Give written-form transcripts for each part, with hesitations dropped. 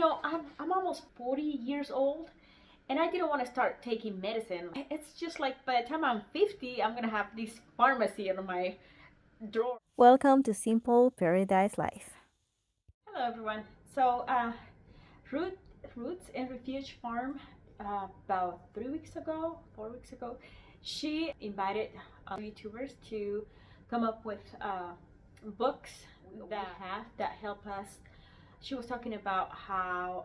I'm almost 40 years old, and I didn't want to start taking medicine. It's just like by the time I'm 50, I'm gonna have this pharmacy in my drawer. Welcome to Simple Paradise Life. Hello, everyone. So, Roots and Refuge Farm, about 3 weeks ago, 4 weeks ago, she invited YouTubers to come up with books that help us. She was talking about how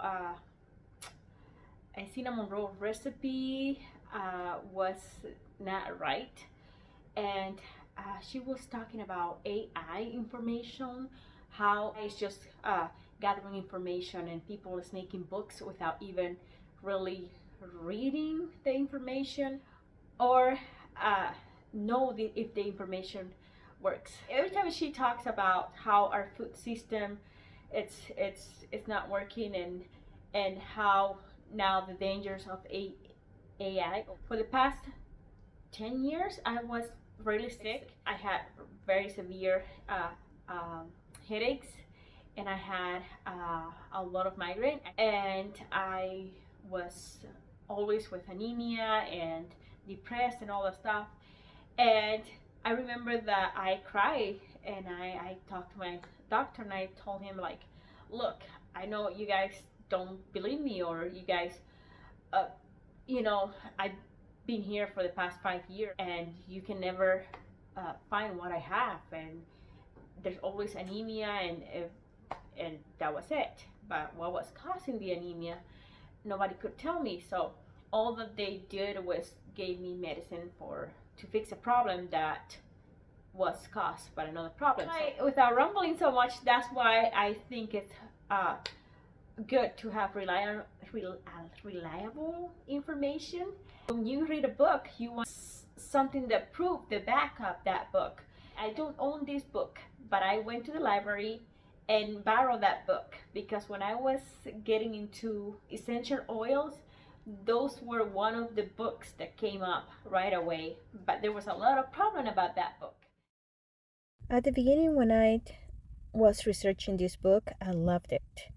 a cinnamon roll recipe was not right, and she was talking about AI information, how it's just gathering information and people is making books without even really reading the information or know if the information works. Every time she talks about how our food system it's not working, and how now the dangers of AI. For the past 10 years, I was really sick. I had very severe headaches, and I had a lot of migraine, and I was always with anemia and depressed and all that stuff. And I remember that I cried, and I talked to my doctor, and I told him, like, look, I know you guys don't believe me, or you guys I've been here for the past 5 years, and you can never find what I have, and there's always anemia, and that was it. But what was causing the anemia, nobody could tell me. So all that they did was gave me medicine to fix a problem that was caused by another problem. So, without rumbling so much, that's why I think it's good to have reliable information. When you read a book, you want something that proves the back of that book. I don't own this book, but I went to the library and borrowed that book, because when I was getting into essential oils, those were one of the books that came up right away. But there was a lot of problem about that book. At the beginning, when I was researching this book, I loved it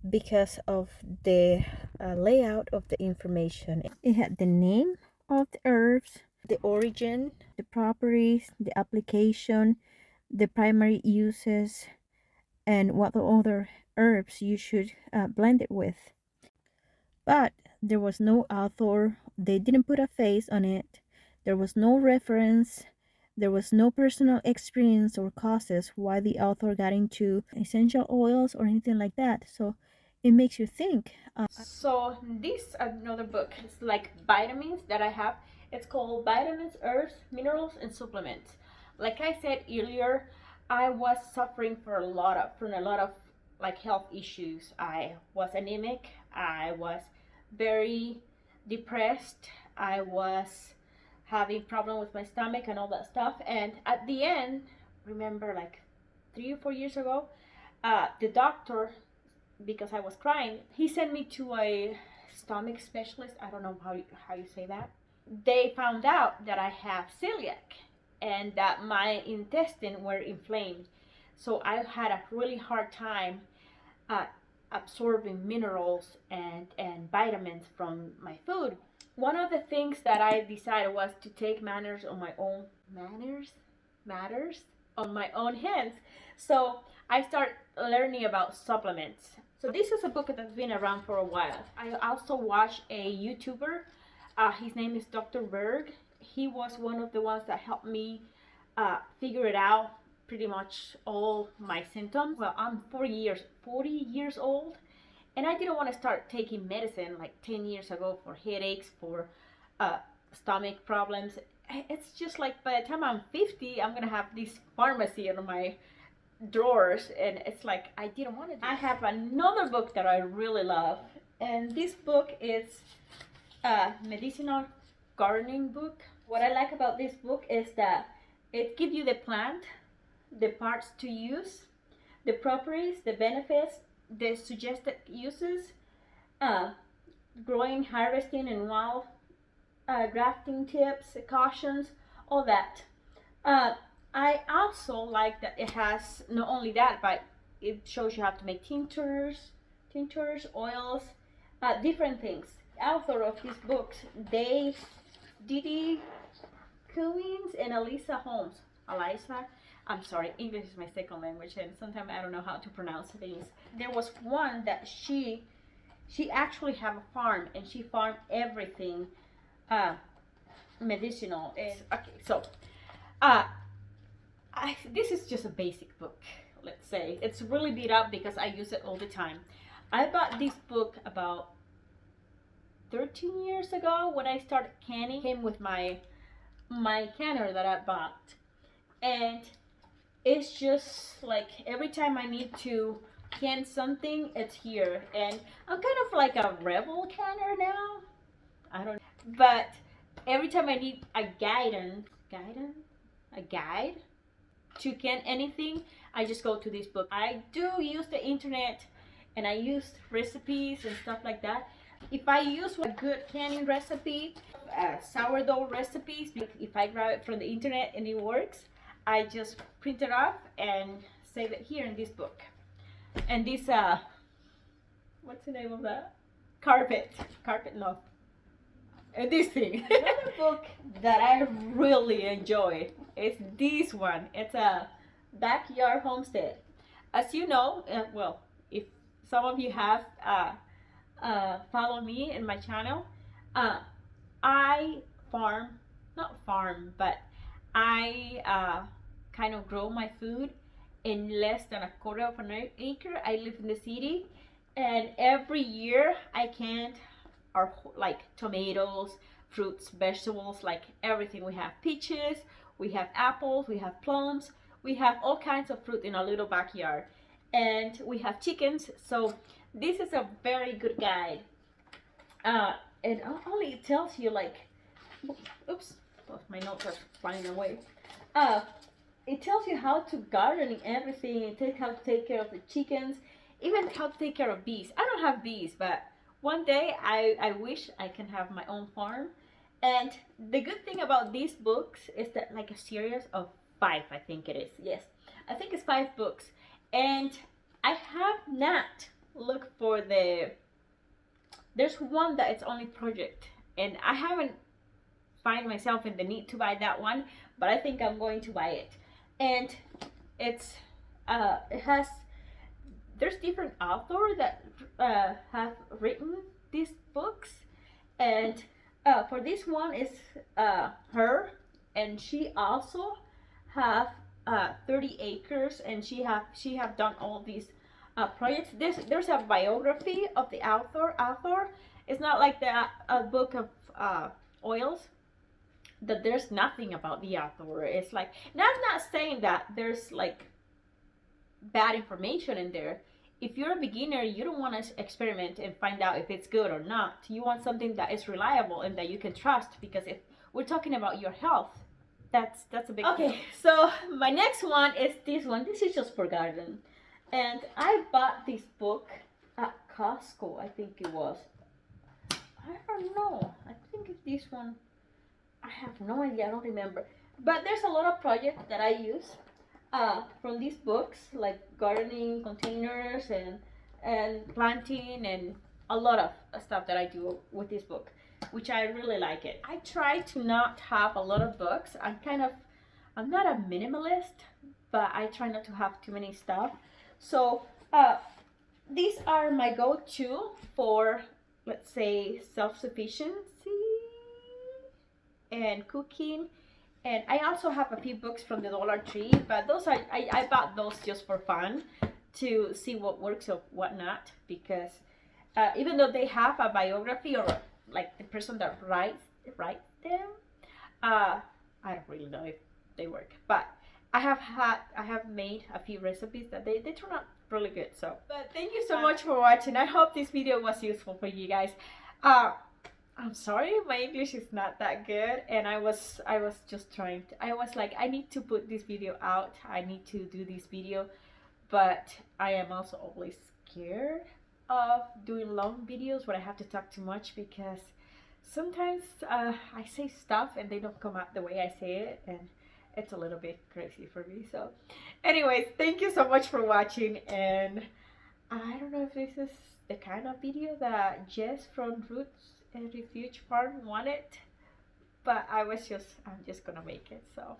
because of the layout of the information. It had the name of the herbs, the origin, the properties, the application, the primary uses, and what other herbs you should blend it with. But there was no author, they didn't put a face on it, there was no reference, there was no personal experience or causes why the author got into essential oils or anything like that. So it makes you think. So this another book. It's like vitamins that I have. It's called Vitamins, Herbs, Minerals, and Supplements. Like I said earlier, I was suffering from a lot of like health issues. I was anemic. I was very depressed. I was having problem with my stomach and all that stuff. And at the end, remember, like 3 or 4 years ago, the doctor, because I was crying, he sent me to a stomach specialist. I don't know how you say that. They found out that I have celiac and that my intestines were inflamed. So I had a really hard time absorbing minerals and vitamins from my food. One of the things that I decided was to take matters on my own hands. So I started learning about supplements. So this is a book that's been around for a while. I also watched a YouTuber. His name is Dr. Berg. He was one of the ones that helped me figure it out, pretty much all my symptoms. Well, I'm 40 years old, and I didn't want to start taking medicine like 10 years ago for headaches, for stomach problems. It's just like by the time I'm 50, I'm gonna have this pharmacy in my drawers, and it's like I didn't want to do. I have another book that I really love, and this book is a medicinal gardening book. What I like about this book is that it gives you the plant, the parts to use, the properties, the benefits, the suggested uses, growing, harvesting, and wild grafting tips, cautions, all that. I also like that it has not only that, but it shows you how to make tinctures, tinctures, oils, different things. Author of these books, DeDe Cummings and Alyssa Holmes. Alyssa, I'm sorry, English is my second language, and sometimes I don't know how to pronounce things. There was one that she actually have a farm, and she farmed everything medicinal. And okay, so this is just a basic book. Let's say it's really beat up because I use it all the time. I bought this book about 13 years ago when I started canning. It came with my canner that I bought, and it's just like every time I need to can something, it's here. And I'm kind of like a rebel canner now. I don't, but every time I need a guide to can anything, I just go to this book. I do use the internet, and I use recipes and stuff like that. If I use a good canning recipe, sourdough recipes, if I grab it from the internet and it works, I just print it off and save it here in this book. And this, what's the name of that? Carpet, no. And this thing. Another book that I really enjoy is this one. It's a Backyard Homestead. As you know, well, if some of you have follow me in my channel, I not farm, but I kind of grow my food in less than a quarter of an acre. I live in the city, and every year I can our like tomatoes, fruits, vegetables, like everything. We have peaches, we have apples, we have plums, we have all kinds of fruit in our little backyard, and we have chickens. So this is a very good guide. And only it tells you like, oops, my notes are flying away. It tells you how to garden and everything, and how to take care of the chickens, even how to take care of bees. I don't have bees, but one day I wish I can have my own farm. And the good thing about these books is that like a series of 5, I think it is. Yes, I think it's 5 books. And I have not looked for there's one that it's only project, and I haven't find myself in the need to buy that one, but I think I'm going to buy it. And it's there's different authors that have written these books, and for this one is her, and she also have 30 acres, and she have done all these projects. There's a biography of the author. It's not like a book of oils that there's nothing about the author. It's like, and I'm not saying that there's like bad information in there. If you're a beginner, you don't want to experiment and find out if it's good or not. You want something that is reliable and that you can trust, because if we're talking about your health, that's a big deal. So my next one is this one. This is just for garden, and I bought this book at Costco, I think it was. I don't know, I think it's this one. I have no idea, I don't remember. But there's a lot of projects that I use from these books, like gardening containers and planting, and a lot of stuff that I do with this book, which I really like it. I try to not have a lot of books. I'm not a minimalist, but I try not to have too many stuff. So these are my go-to for, let's say, self-sufficiency and cooking. And I also have a few books from the Dollar Tree, but those are I bought those just for fun, to see what works or what not, because even though they have a biography, or like the person that writes them, I don't really know if they work. But I have made a few recipes that they turn out really good. So, but thank you so much for watching. I hope this video was useful for you guys. I'm sorry, my English is not that good, and I was just trying to, I was like, I need to put this video out, I need to do this video, but I am also always scared of doing long videos where I have to talk too much, because sometimes I say stuff and they don't come out the way I say it, and it's a little bit crazy for me. So anyways, thank you so much for watching, and I don't know if this is the kind of video that Jess from Roots and Refuge Farm wanted, but I'm just gonna make it. So